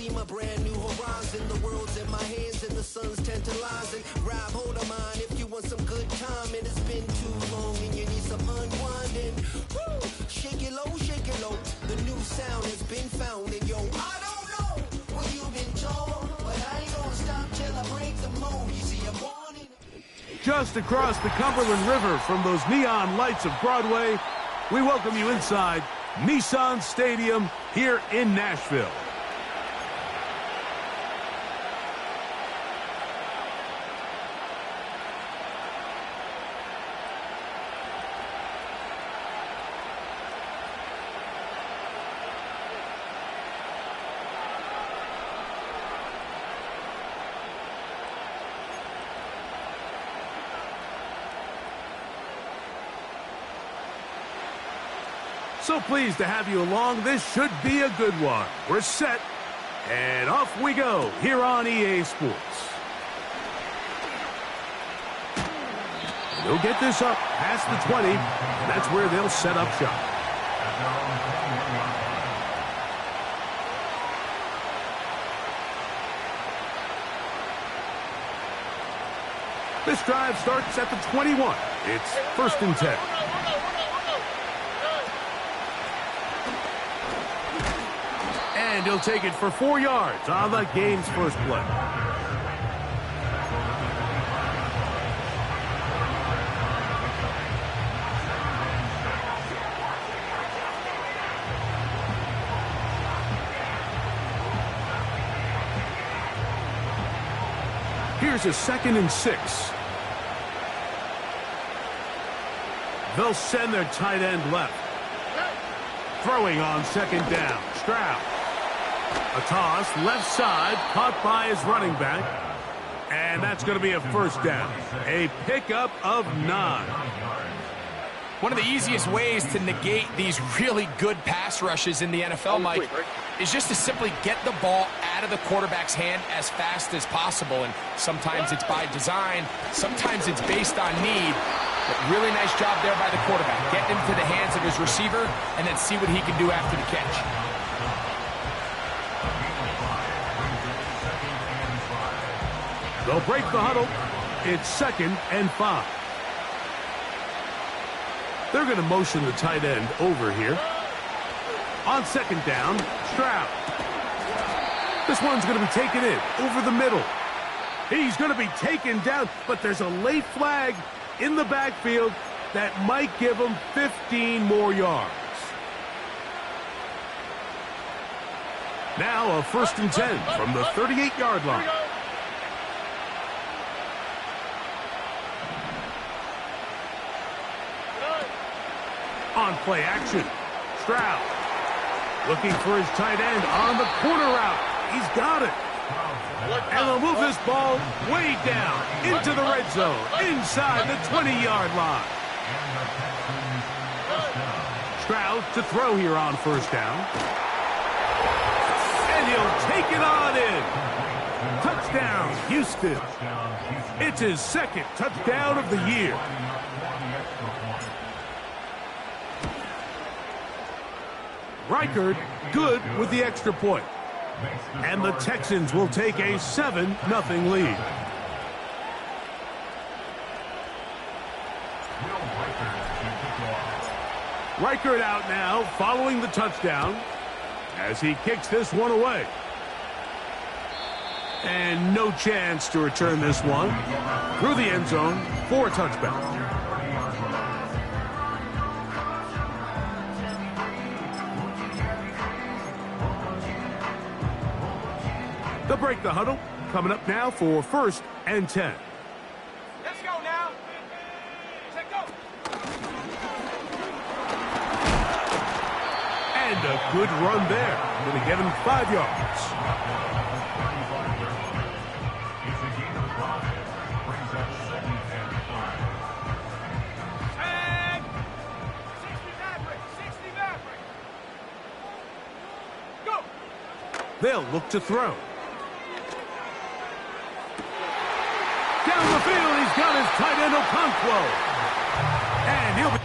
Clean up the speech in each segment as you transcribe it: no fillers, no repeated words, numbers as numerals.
see my brand new horizon. The world's in my hands and the sun's tantalizing. Grab hold of mine if you want some good time. And it's been too long and you need some unwinding. Woo! Shake it low, shake it low. The new sound has been found. And yo, I don't know what you've been told, but I ain't gonna stop till I break the mold. You see, I'm wanting. Just across the Cumberland River from those neon lights of Broadway, we welcome you inside Nissan Stadium here in Nashville. So pleased to have you along. This should be a good one. We're set, and off we go here on EA Sports. They'll get this up past the 20, and that's where they'll set up shop. This drive starts at the 21. It's 1st and 10. And he'll take it for 4 yards on the game's first play. Here's a 2nd and 6. They'll send their tight end left. Throwing on 2nd down. Stroud. A toss, left side, caught by his running back. And that's going to be a 1st down. A pickup of 9. One of the easiest ways to negate these really good pass rushes in the NFL, Mike, is just to simply get the ball out of the quarterback's hand as fast as possible. And sometimes it's by design, sometimes it's based on need. But really nice job there by the quarterback. Get him to the hands of his receiver and then see what he can do after the catch. They'll break the huddle. It's 2nd and 5. They're going to motion the tight end over here. On 2nd down, Stroud. This one's going to be taken in over the middle. He's going to be taken down, but there's a late flag in the backfield that might give him 15 more yards. Now a 1st and 10 from the 38-yard line. On play action, Stroud looking for his tight end on the corner route. He's got it. And they'll move this ball way down into the red zone, inside the 20-yard line. Stroud to throw here on 1st down. And he'll take it on in. Touchdown, Houston. It's his 2nd touchdown of the year. Reichard good with the extra point. And the Texans will take a 7-0 lead. Reichard out now following the touchdown as he kicks this one away. And no chance to return this one through the end zone for a touchback. They'll break the huddle. Coming up now for 1st and 10. Let's go now. Let's go. And a good run there. Going to get him 5 yards. And 60 Maverick. Go. They'll look to throw. Down the field, he's got his tight end Okonkwo. And he'll be...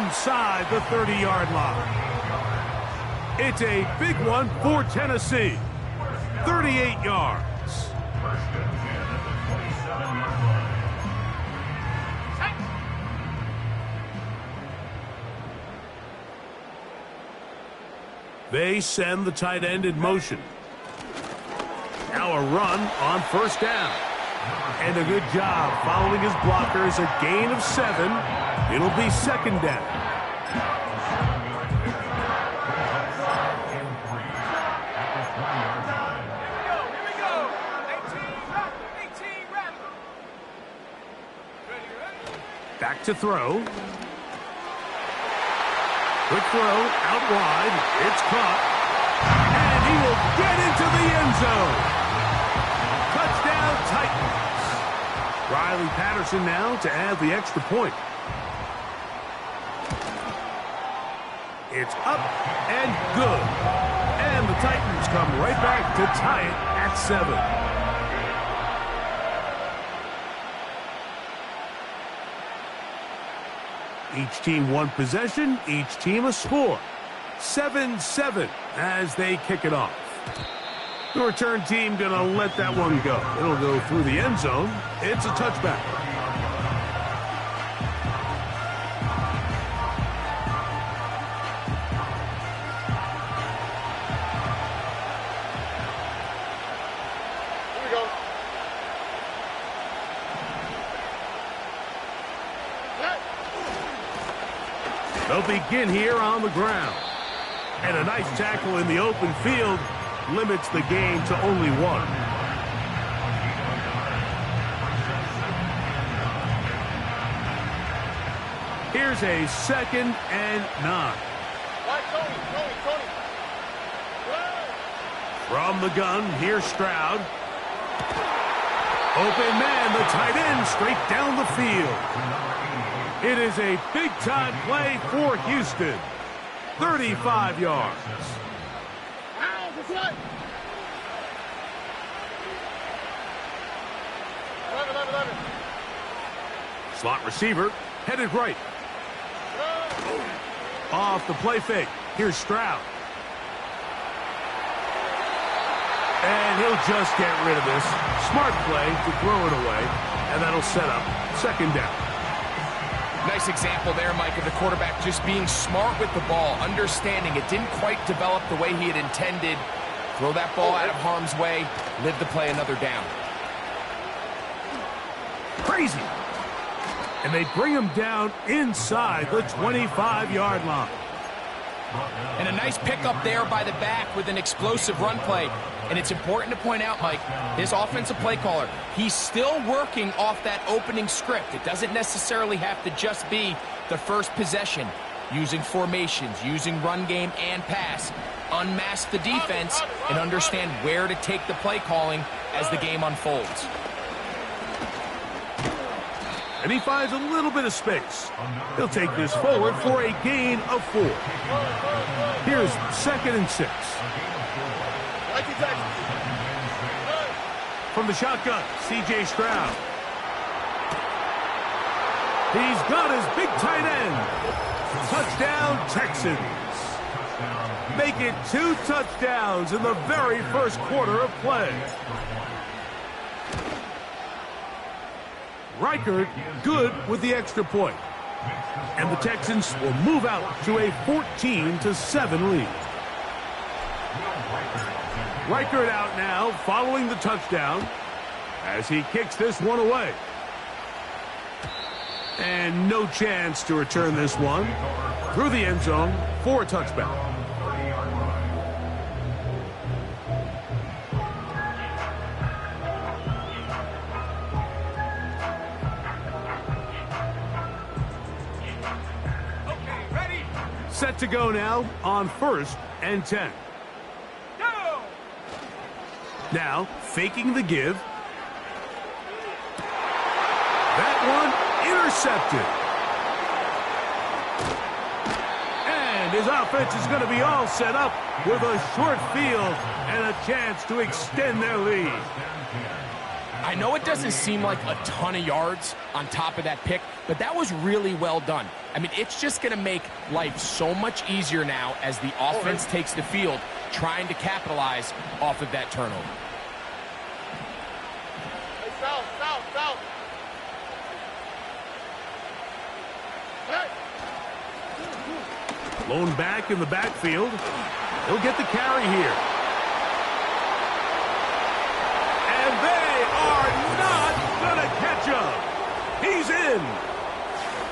inside the 30-yard line. It's a big one for Tennessee. 38 yards. They send the tight end in motion. Now a run on first down. And a good job following his blockers. A gain of 7. It'll be second down. Here we go. 18, run. Back to throw. Quick throw out wide. It's caught. And he will get into the end zone. Touchdown Titans. Riley Patterson now to add the extra point. It's up and good. And the Titans come right back to tie it at 7. Each team one possession, each team a score. 7-7 as they kick it off. The return team going to let that one go. It'll go through the end zone. It's a touchback. Here we go. They'll begin here on the ground. And a nice tackle in the open field limits the game to only 1. Here's a 2nd and 9. Tony. From the gun, here's Stroud. Open man, the tight end, straight down the field. It is a big-time play for Houston. 35 yards. Slot receiver, headed right. Off the play fake. Here's Stroud. And he'll just get rid of this. Smart play to throw it away. And that'll set up second down. Nice example there, Mike, of the quarterback just being smart with the ball, understanding it didn't quite develop the way he had intended. Throw that ball out of harm's way, live to play another down. Crazy. And they bring him down inside the 25-yard line. And a nice pickup there by the back with an explosive run play. And it's important to point out, Mike, his offensive play caller, he's still working off that opening script. It doesn't necessarily have to just be the first possession. Using formations, using run game and pass. Unmask the defense and understand where to take the play calling as the game unfolds. And he finds a little bit of space. He'll take this forward for a gain of 4. Here's 2nd and 6. From the shotgun, C.J. Stroud. He's got his big tight end. Touchdown, Texans. Make it 2 touchdowns in the very first quarter of play. Reichert good with the extra point. And the Texans will move out to a 14-7 lead. Reichert out now following the touchdown as he kicks this one away. And no chance to return this one through the end zone for a touchback. Set to go now on 1st and 10. Go! Now, faking the give. That one intercepted. And his offense is going to be all set up with a short field and a chance to extend their lead. I know it doesn't seem like a ton of yards on top of that pick, but that was really well done. I mean, it's just going to make life so much easier now as the offense takes the field, trying to capitalize off of that turnover. Hey, south. Hey. Lone back in the backfield. He'll get the carry here. And they are not going to catch him. He's in.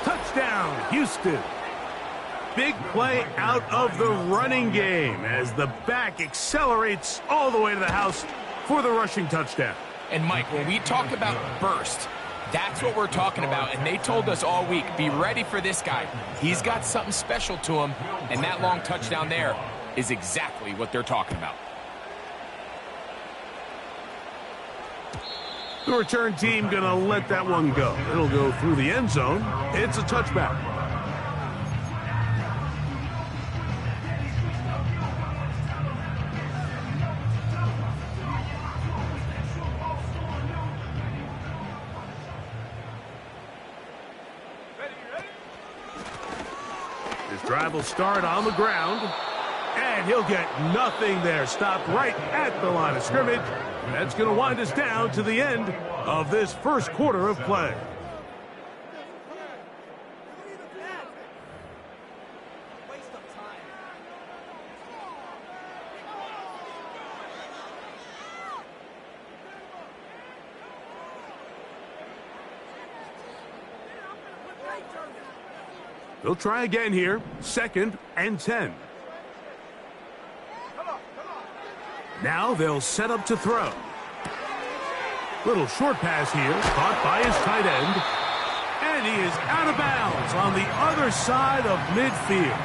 Touchdown, Houston. Big play out of the running game as the back accelerates all the way to the house for the rushing touchdown. And, Mike, when we talk about burst, that's what we're talking about. And they told us all week, be ready for this guy. He's got something special to him, and that long touchdown there is exactly what they're talking about. The return team going to let that one go. It'll go through the end zone. It's a touchback. His drive will start on the ground. And he'll get nothing there. Stopped right at the line of scrimmage. That's going to wind us down to the end of this first quarter of play. They'll try again here. 2nd and 10. Now they'll set up to throw. Little short pass here, caught by his tight end. And he is out of bounds on the other side of midfield.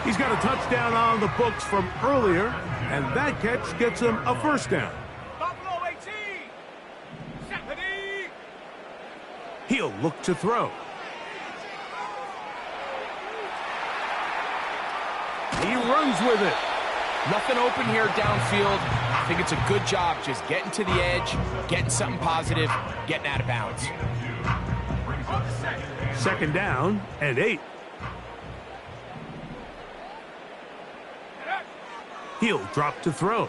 He's got a touchdown on the books from earlier, and that catch gets him a first down. He'll look to throw. He runs with it. Nothing open here downfield. I think it's a good job just getting to the edge, getting something positive, getting out of bounds. 2nd down and 8. He'll drop to throw.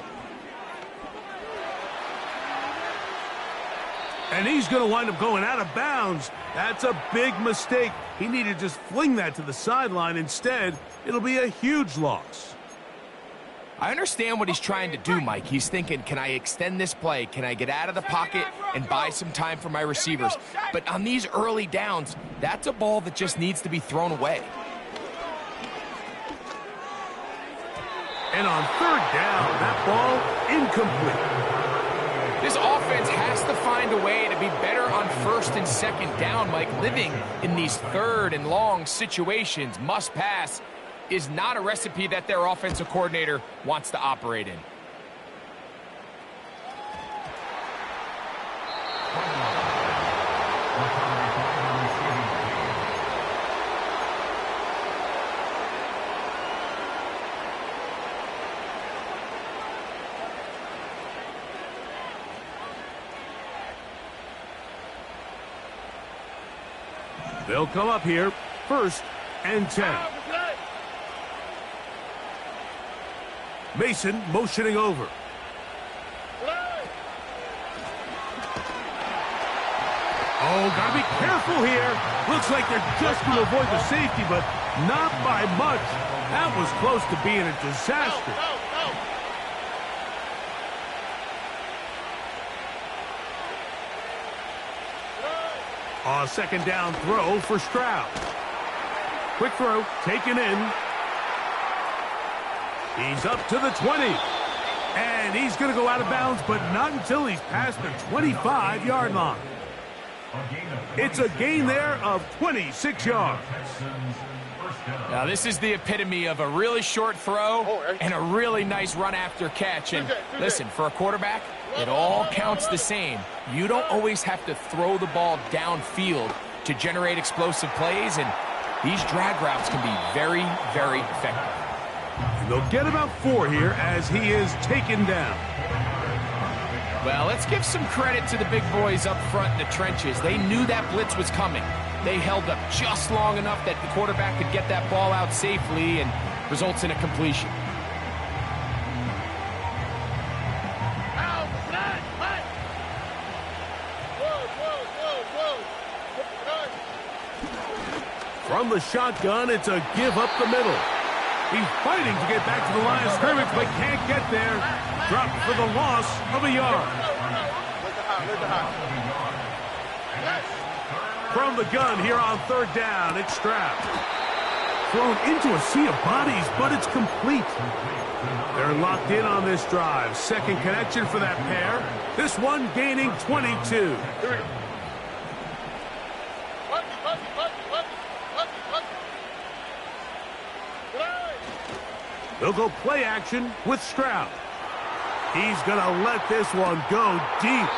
And he's going to wind up going out of bounds. That's a big mistake. He needed to just fling that to the sideline. Instead, it'll be a huge loss. I understand what he's trying to do, Mike. He's thinking, can I extend this play? Can I get out of the pocket and buy some time for my receivers? But on these early downs, that's a ball that just needs to be thrown away. And on 3rd down, that ball incomplete. This offense has to find a way to be better on 1st and 2nd down, Mike. Living in these 3rd and long situations, must pass, is not a recipe that their offensive coordinator wants to operate in. They'll come up here, 1st and 10. Mason motioning over. Oh, gotta be careful here. Looks like they're just going to avoid the safety, but not by much. That was close to being a disaster. A 2nd down throw for Stroud. Quick throw, taken in. He's up to the 20. And he's going to go out of bounds, but not until he's past the 25-yard line. It's a gain there of 26 yards. Now, this is the epitome of a really short throw and a really nice run after catch. And listen, for a quarterback, it all counts the same. You don't always have to throw the ball downfield to generate explosive plays, and these drag routes can be very, very effective. And they'll get about 4 here as he is taken down. Well, let's give some credit to the big boys up front in the trenches. They knew that blitz was coming. They held up just long enough that the quarterback could get that ball out safely and results in a completion. From the shotgun, it's a give up the middle. He's fighting to get back to the line of scrimmage, but can't get there. Dropped for the loss of a yard. From the gun here on third down, it's Stroud. Thrown into a sea of bodies, but it's complete. They're locked in on this drive. Second connection for that pair. This one gaining 22. They'll go play action with Stroud. He's going to let this one go deep.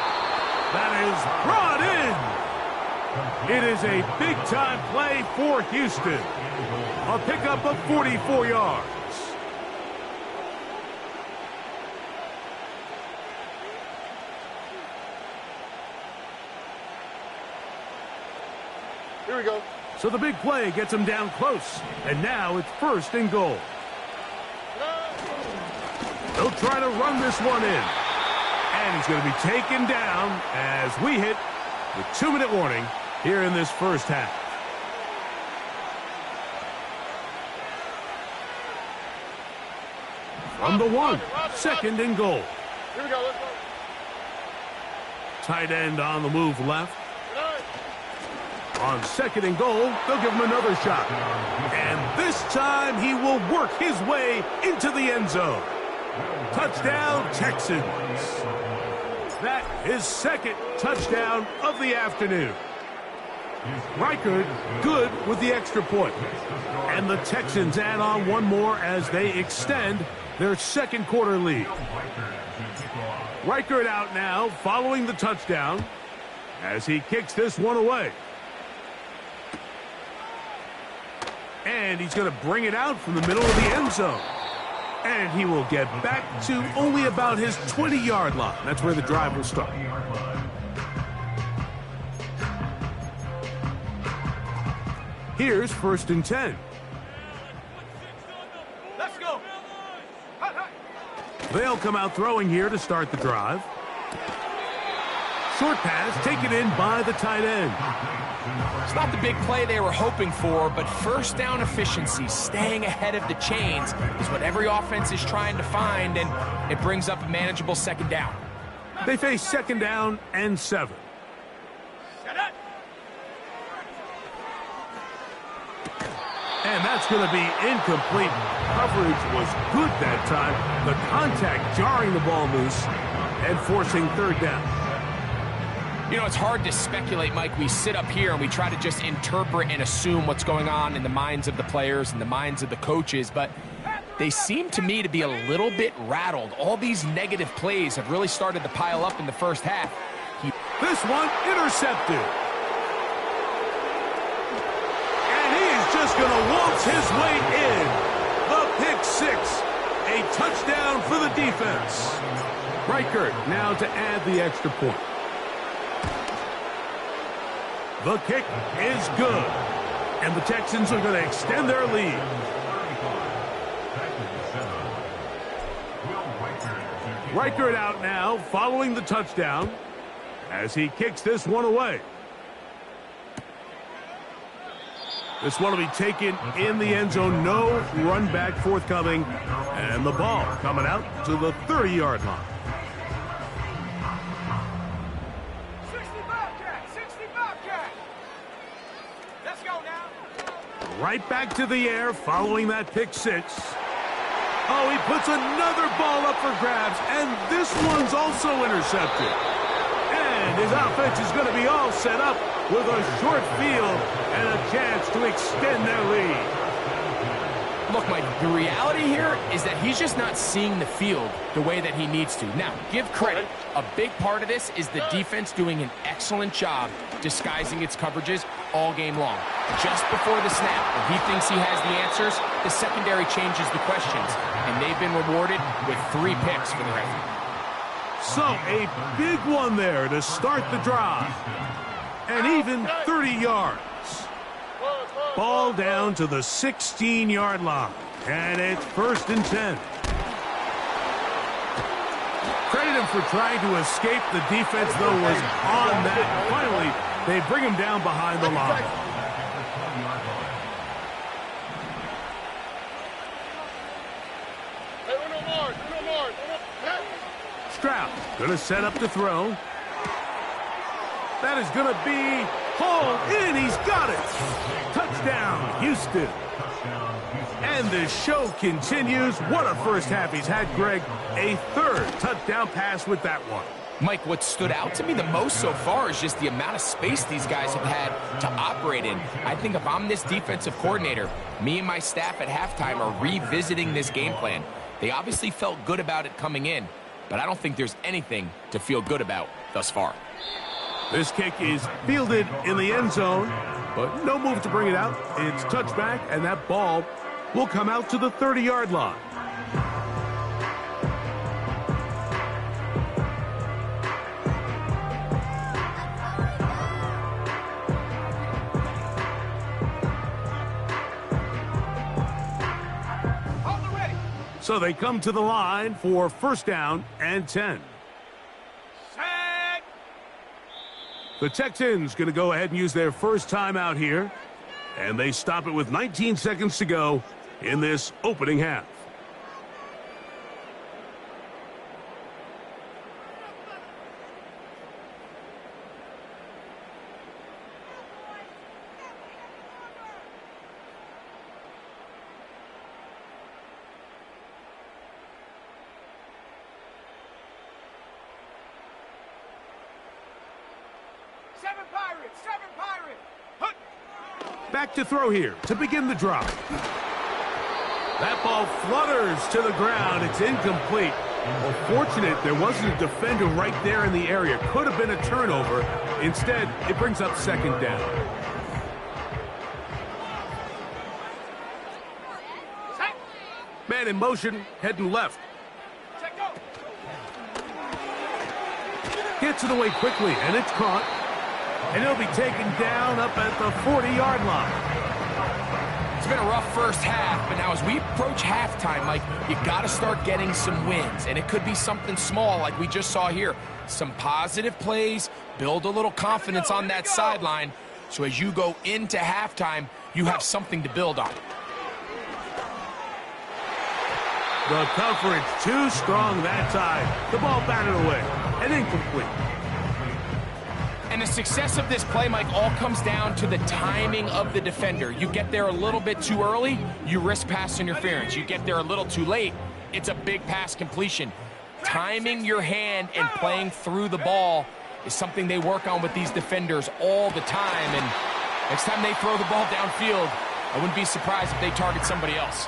That is brought in. It is a big-time play for Houston. A pickup of 44 yards. Here we go. So the big play gets him down close. And now it's first and goal. They'll try to run this one in. And he's going to be taken down as we hit the 2-minute warning here in this first half. From the 1, second and goal. Here we go, let's go. Tight end on the move left. On second and goal, they'll give him another shot. And this time he will work his way into the end zone. Touchdown, Texans. That is second touchdown of the afternoon. Reichard good with the extra point. And the Texans add on one more as they extend their second quarter lead. Reichard out now following the touchdown as he kicks this one away. And he's going to bring it out from the middle of the end zone. And he will get back to only about his 20-yard line. That's where the drive will start. Here's first and 10. Let's go. They'll come out throwing here to start the drive. Short pass taken in by the tight end. It's not the big play they were hoping for, but first down efficiency, staying ahead of the chains, is what every offense is trying to find, and it brings up a manageable second down. They face second down and 7. And that's going to be incomplete. Coverage was good that time. The contact jarring the ball loose and forcing third down. You know, it's hard to speculate, Mike. We sit up here and we try to just interpret and assume what's going on in the minds of the players and the minds of the coaches, but they seem to me to be a little bit rattled. All these negative plays have really started to pile up in the first half. This one intercepted. And he is just going to waltz his way in. The pick six. A touchdown for the defense. Reichard now to add the extra point. The kick is good. And the Texans are going to extend their lead. Reichard out now following the touchdown as he kicks this one away. This one will be taken in the end zone. No run back forthcoming. And the ball coming out to the 30-yard line. Right back to the air following that pick six. Oh, he puts another ball up for grabs, and this one's also intercepted. And his offense is going to be all set up with a short field and a chance to extend their lead. Look, Mike, the reality here is that he's just not seeing the field the way that he needs to. Now, give credit. A big part of this is the defense doing an excellent job disguising its coverages all game long. Just before the snap, when he thinks he has the answers, the secondary changes the questions, and they've been rewarded with 3 picks for the record. So a big one there to start the drive. And even 30 yards. Ball down to the 16-yard line. And it's 1st and 10. Credit him for trying to escape. The defense, though, was on that. Finally, they bring him down behind the line. Stroud going to set up to throw. That is going to be hauled in. He's got it. Touchdown, Houston. And the show continues. What a first half he's had, Greg. A 3rd touchdown pass with that one. Mike, what stood out to me the most so far is just the amount of space these guys have had to operate in. I think if I'm this defensive coordinator, me and my staff at halftime are revisiting this game plan. They obviously felt good about it coming in, but I don't think there's anything to feel good about thus far. This kick is fielded in the end zone, but no move to bring it out. It's touchback, and that ball will come out to the 30-yard line. So they come to the line for 1st down and 10. The Texans going to go ahead and use their first timeout here. And they stop it with 19 seconds to go in this opening half. Back to throw here to begin the drive. That ball flutters to the ground. It's incomplete. Well, fortunate there wasn't a defender right there in the area. Could have been a turnover. Instead, it brings up 2nd down. Man in motion, heading left. Gets it away quickly, and it's caught. And he'll be taken down up at the 40-yard line. It's been a rough first half, but now as we approach halftime, Mike, you got to start getting some wins. And it could be something small like we just saw here. Some positive plays, build a little confidence on that sideline. So as you go into halftime, you have something to build on. The coverage too strong that time. The ball batted away and incomplete. And the success of this play, Mike, all comes down to the timing of the defender. You get there a little bit too early, you risk pass interference. You get there a little too late, it's a big pass completion. Timing your hand and playing through the ball is something they work on with these defenders all the time. And next time they throw the ball downfield, I wouldn't be surprised if they target somebody else.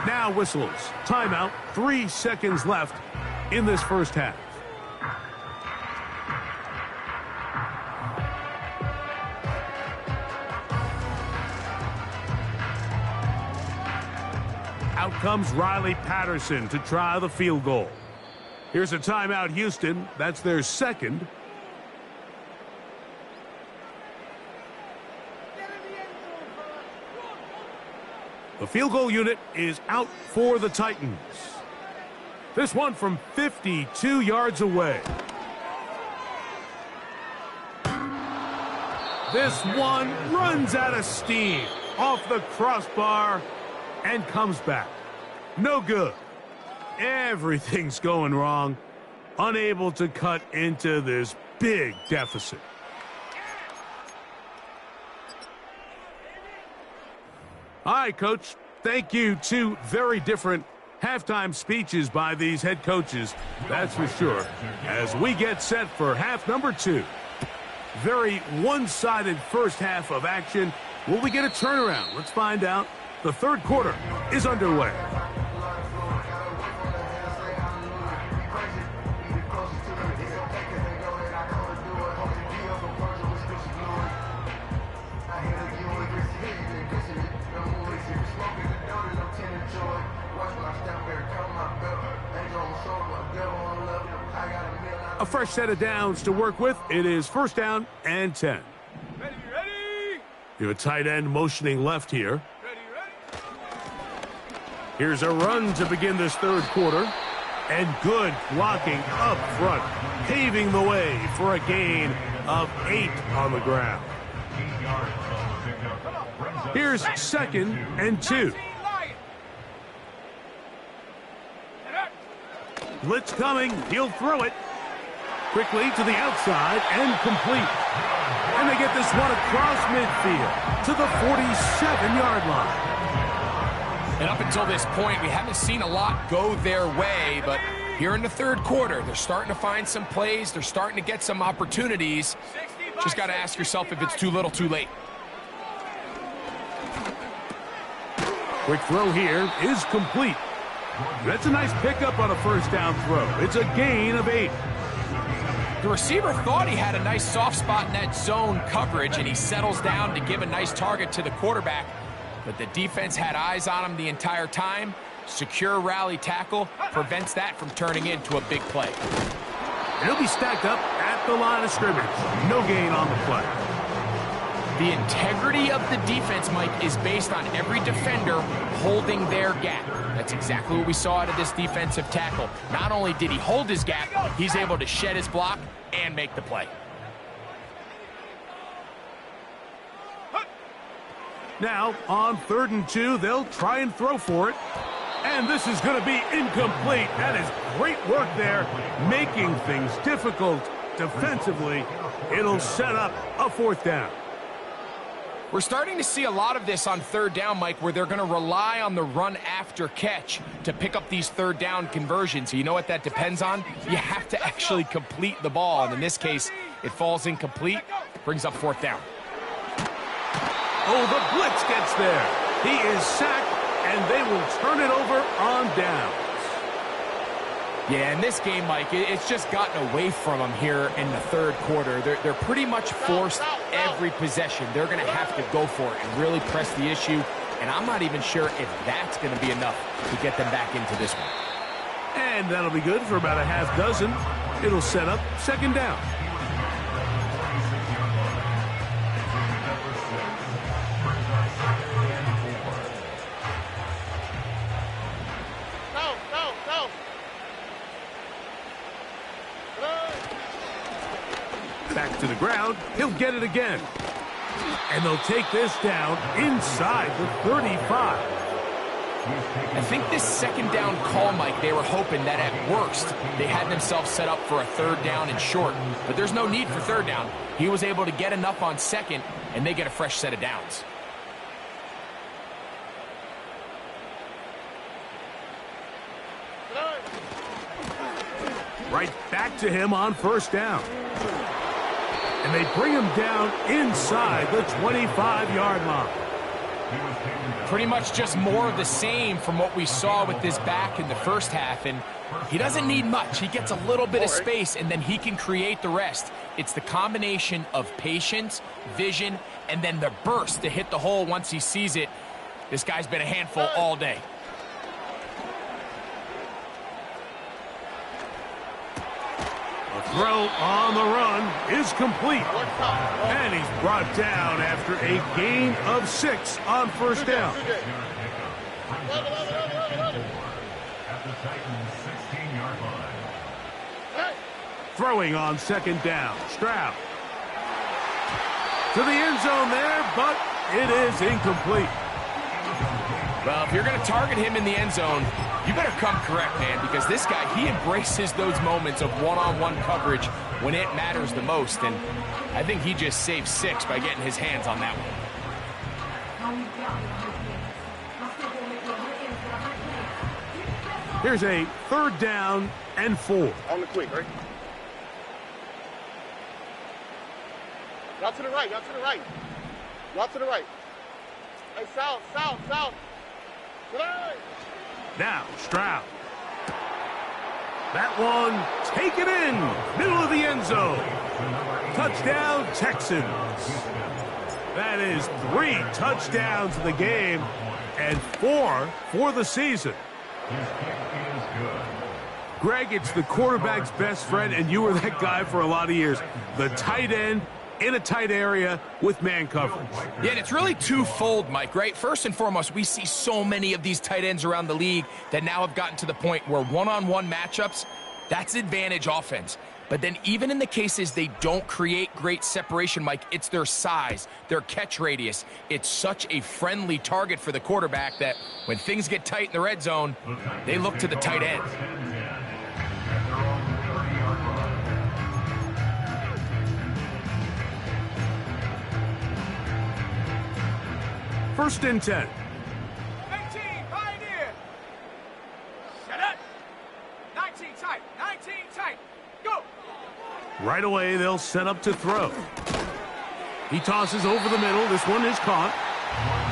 Now whistles. Timeout. 3 seconds left in this first half. Out comes Riley Patterson to try the field goal. Here's a timeout, Houston. That's their 2nd. The field goal unit is out for the Titans. This one from 52 yards away. This one runs out of steam off the crossbar and comes back. No good. Everything's going wrong. Unable to cut into this big deficit. All right, Coach. Thank you. 2 very different halftime speeches by these head coaches. That's for sure. As we get set for half number 2. Very one-sided first half of action. Will we get a turnaround? Let's find out. The third quarter is underway. Watch my step, better come my belt. Angel on my shoulder, devil on the left. I got a A fresh set of downs to work with. It is first down and 10. Ready? You have a tight end motioning left here. Ready? Here's a run to begin this third quarter. And good blocking up front, paving the way for a gain of 8 on the ground. Here's second and 2. Blitz coming. He'll throw it. Quickly to the outside and complete. And they get this one across midfield to the 47-yard line. And up until this point, we haven't seen a lot go their way, but here in the third quarter, they're starting to find some plays. They're starting to get some opportunities. Just got to ask yourself if it's too little, too late. Quick throw here is complete. That's a nice pickup on a first down throw. It's a gain of 8. The receiver thought he had a nice soft spot in that zone coverage, and he settles down to give a nice target to the quarterback. But the defense had eyes on him the entire time. Secure rally tackle prevents that from turning into a big play. He'll be stacked up at the line of scrimmage. No gain on the play. The integrity of the defense, Mike, is based on every defender holding their gap. That's exactly what we saw out of this defensive tackle. Not only did he hold his gap, he's able to shed his block and make the play. Now, on 3rd and 2, they'll try and throw for it. And this is going to be incomplete. That is great work there, making things difficult defensively. It'll set up a 4th down. We're starting to see a lot of this on 3rd down, Mike, where they're going to rely on the run after catch to pick up these 3rd down conversions. You know what that depends on? You have to actually complete the ball. And in this case, it falls incomplete, brings up 4th down. Oh, the blitz gets there. He is sacked, and they will turn it over on downs. Yeah, in this game, Mike, it's just gotten away from them here in the 3rd quarter. They're pretty much forced every possession. They're going to have to go for it and really press the issue, and I'm not even sure if that's going to be enough to get them back into this one. And that'll be good for about a half dozen. It'll set up 2nd down. Back to the ground. He'll get it again. And they'll take this down inside the 35. I think this 2nd down call, Mike, they were hoping that at worst they had themselves set up for a 3rd down and short. But there's no need for 3rd down. He was able to get enough on 2nd, and they get a fresh set of downs. Right back to him on 1st down. And they bring him down inside the 25-yard line. Pretty much just more of the same from what we saw with this back in the first half. And he doesn't need much. He gets a little bit of space, and then he can create the rest. It's the combination of patience, vision, and then the burst to hit the hole once he sees it. This guy's been a handful all day. Throw on the run is complete. And he's brought down after a gain of 6 on 1st down. Throwing on 2nd down. Stroud. To the end zone there, but it is incomplete. Well, if you're going to target him in the end zone, you better come correct, man, because this guy, he embraces those moments of one-on-one coverage when it matters the most, and I think he just saved 6 by getting his hands on that one. Here's a 3rd down and 4. On the quick, right? Out to the right, out to the right. Out to the right. Hey, south. Now, Stroud. That one taken in, middle of the end zone. Touchdown, Texans. That is 3 touchdowns in the game and 4 for the season. Greg, it's the quarterback's best friend, and you were that guy for a lot of years. The tight end in a tight area with man coverage. Yeah, and it's really twofold, Mike, right? First and foremost, we see so many of these tight ends around the league that now have gotten to the point where one-on-one matchups, that's advantage offense. But then even in the cases they don't create great separation, Mike, it's their size, their catch radius. It's such a friendly target for the quarterback that when things get tight in the red zone, they look to the tight end. First and 10. 18, Pioneer. Set up. 19 tight, 19 tight. Go. Right away, they'll set up to throw. He tosses over the middle. This one is caught.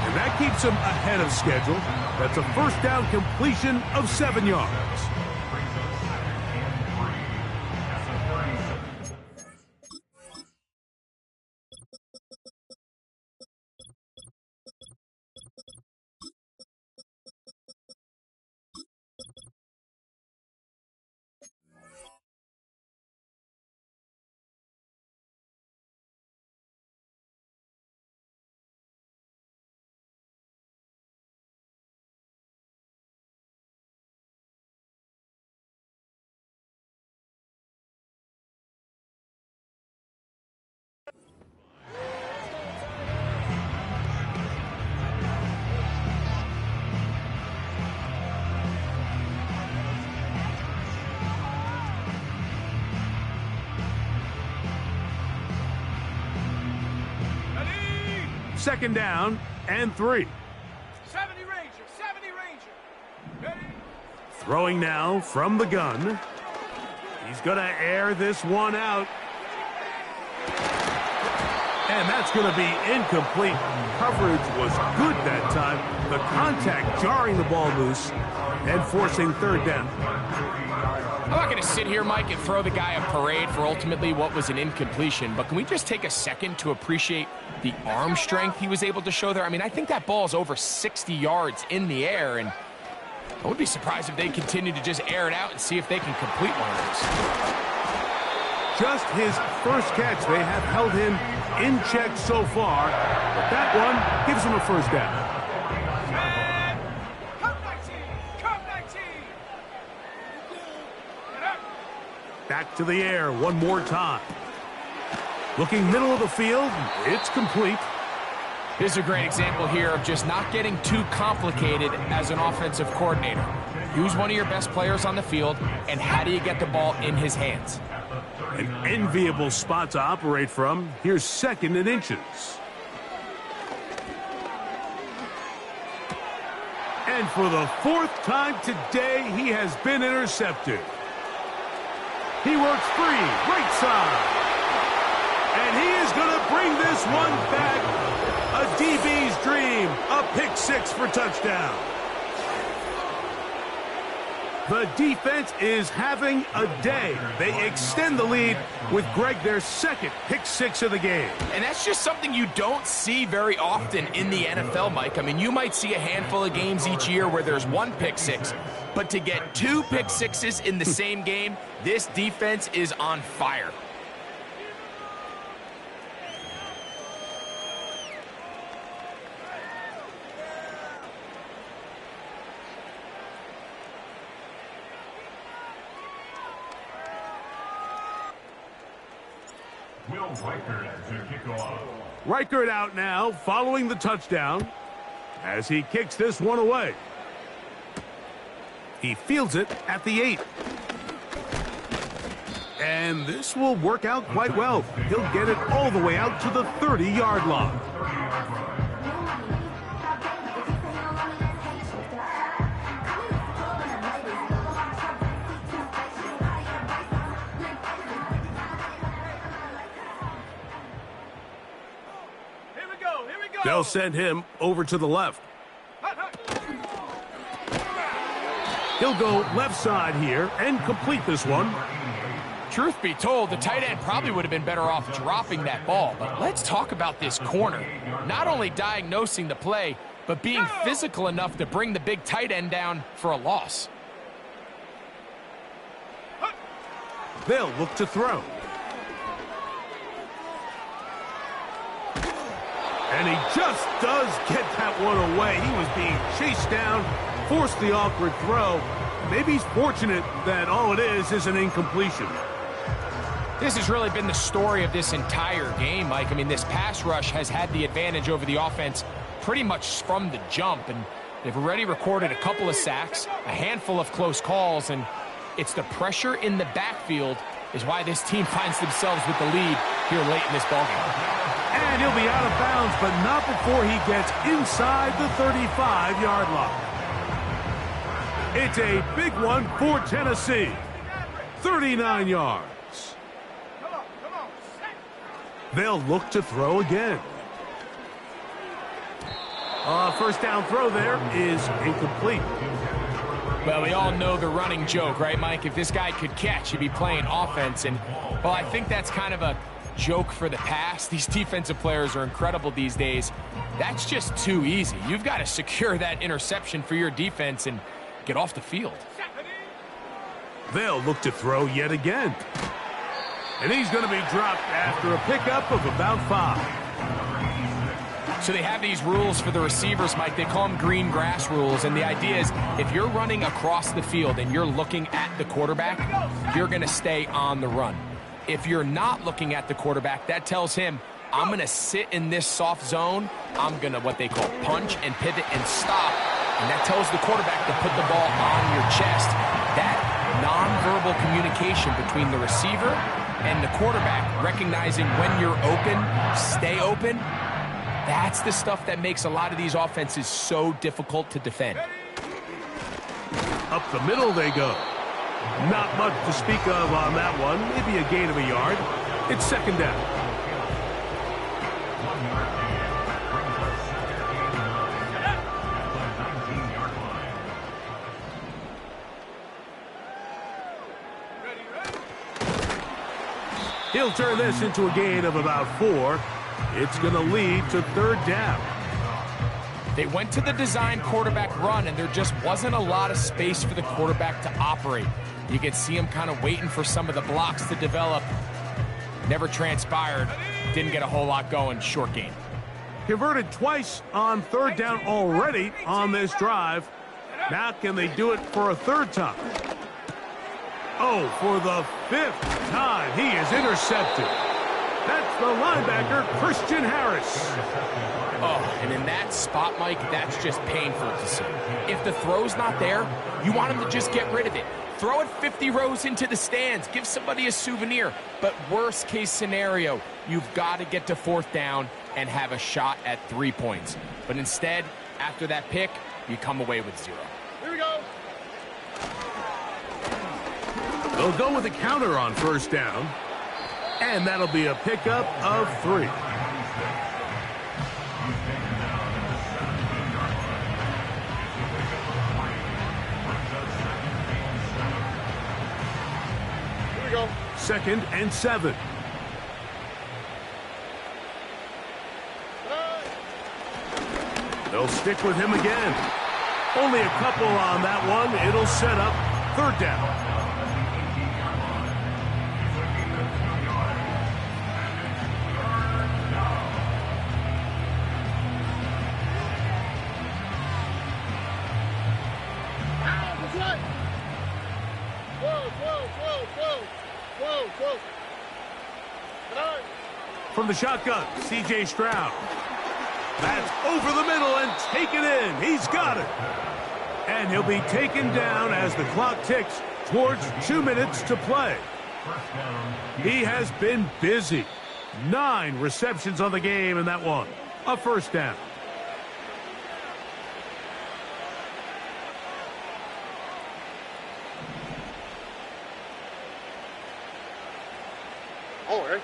And that keeps him ahead of schedule. That's a first down completion of 7 yards. Second down and 3. 70 Ranger, 70 Ranger. Ready? Throwing now from the gun. He's going to air this one out. And that's going to be incomplete. Coverage was good that time. The contact jarring the ball loose and forcing third down. I'm not going to sit here, Mike, and throw the guy a parade for ultimately what was an incompletion, but can we just take a second to appreciate the arm strength he was able to show there? I mean, I think that ball is over 60 yards in the air, and I would be surprised if they continue to just air it out and see if they can complete one of those. Just his first catch. They have held him in check so far, but that one gives him a first down. Back to the air one more time. Looking middle of the field, it's complete. Here's a great example here of just not getting too complicated as an offensive coordinator. Who's one of your best players on the field, and how do you get the ball in his hands? An enviable spot to operate from. Here's second and inches. And for the fourth time today, he has been intercepted. He works free, right side. And he is going to bring this one back. A DB's dream, a pick six for touchdown. The defense is having a day. They extend the lead with Greg, their second pick six of the game. And that's just something you don't see very often in the NFL, Mike. I mean, you might see a handful of games each year where there's one pick six, but to get two pick sixes in the same game, this defense is on fire. Reichert out now, following the touchdown, as he kicks this one away. He fields it at the 8. And this will work out quite well. He'll get it all the way out to the 30-yard line. They'll send him over to the left. He'll go left side here and complete this one. Truth be told, the tight end probably would have been better off dropping that ball. But let's talk about this corner. Not only diagnosing the play, but being physical enough to bring the big tight end down for a loss. They'll look to throw. And he just does get that one away. He was being chased down, forced the awkward throw. Maybe he's fortunate that all it is an incompletion. This has really been the story of this entire game, Mike. I mean, this pass rush has had the advantage over the offense pretty much from the jump, and they've already recorded a couple of sacks, a handful of close calls, and it's the pressure in the backfield is why this team finds themselves with the lead here late in this ballgame. And he'll be out of bounds, but not before he gets inside the 35-yard line. It's a big one for Tennessee. 39 yards. They'll look to throw again. First down throw there is incomplete. Well, we all know the running joke, right, Mike? If this guy could catch, he'd be playing offense. And, well, I think that's kind of a joke for the past. These defensive players are incredible these days. That's just too easy. You've got to secure that interception for your defense and get off the field. They'll look to throw yet again. And he's going to be dropped after a pickup of about 5. So they have these rules for the receivers, Mike. They call them green grass rules. And the idea is if you're running across the field and you're looking at the quarterback, you're going to stay on the run. If you're not looking at the quarterback, that tells him, I'm going to sit in this soft zone. I'm going to what they call punch and pivot and stop. And that tells the quarterback to put the ball on your chest. That nonverbal communication between the receiver and the quarterback, recognizing when you're open, stay open, that's the stuff that makes a lot of these offenses so difficult to defend. Up the middle they go. Not much to speak of on that one. Maybe a gain of a yard. It's second down. He'll turn this into a gain of about 4. It's going to lead to third down. They went to the design quarterback run, and there just wasn't a lot of space for the quarterback to operate. You could see him kind of waiting for some of the blocks to develop. Never transpired. Didn't get a whole lot going. Short game. Converted twice on third down already on this drive. Now can they do it for a third time? Oh, for the 5th time, he is intercepted. That's the linebacker, Christian Harris. Oh, and in that spot, Mike, that's just painful to see. If the throw's not there, you want him to just get rid of it. Throw it 50 rows into the stands. Give somebody a souvenir. But worst case scenario, you've got to get to fourth down and have a shot at 3 points. But instead, after that pick, you come away with 0. Here we go. They'll go with a counter on first down. And that'll be a pickup of 3. Here we go. Second and 7. They'll stick with him again. Only a couple on that one. It'll set up third down. From the shotgun, C.J. Stroud. That's over the middle and taken in. He's got it. And he'll be taken down as the clock ticks towards 2 minutes to play. He has been busy. 9 receptions on the game in that one. A first down. Oh, right.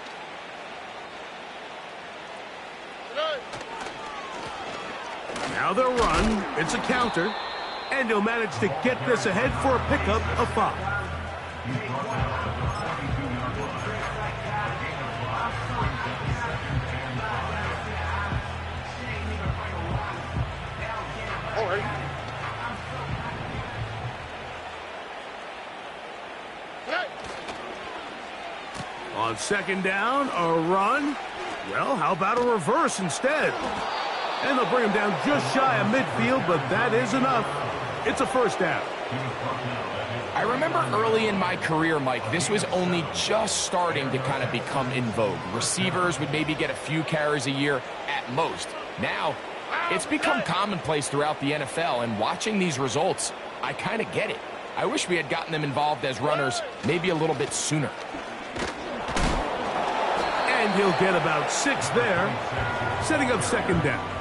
Now they'll run. It's a counter. And he'll manage to get this ahead for a pickup of 5. All right. second down, a run. Well, how about a reverse instead? And they'll bring him down just shy of midfield, but that is enough. It's a first down. I remember early in my career, Mike, this was only just starting to kind of become in vogue. Receivers would maybe get a few carries a year at most. Now, it's become commonplace throughout the NFL, and watching these results, I kind of get it. I wish we had gotten them involved as runners maybe a little bit sooner. And he'll get about 6 there, setting up second down.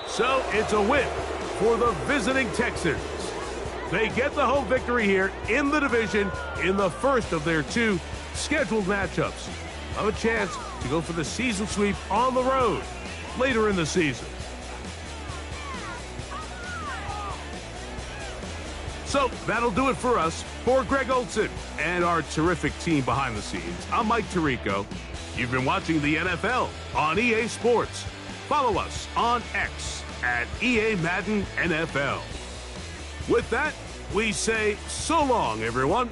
So it's a win for the visiting Texans. They get the home victory here in the division in the first of their 2 scheduled matchups. Have a chance to go for the season sweep on the road later in the season. So that'll do it for us. For Greg Olson and our terrific team behind the scenes, I'm Mike Tirico. You've been watching the NFL on EA Sports. Follow us on X at EA Madden NFL. With that, we say so long, everyone.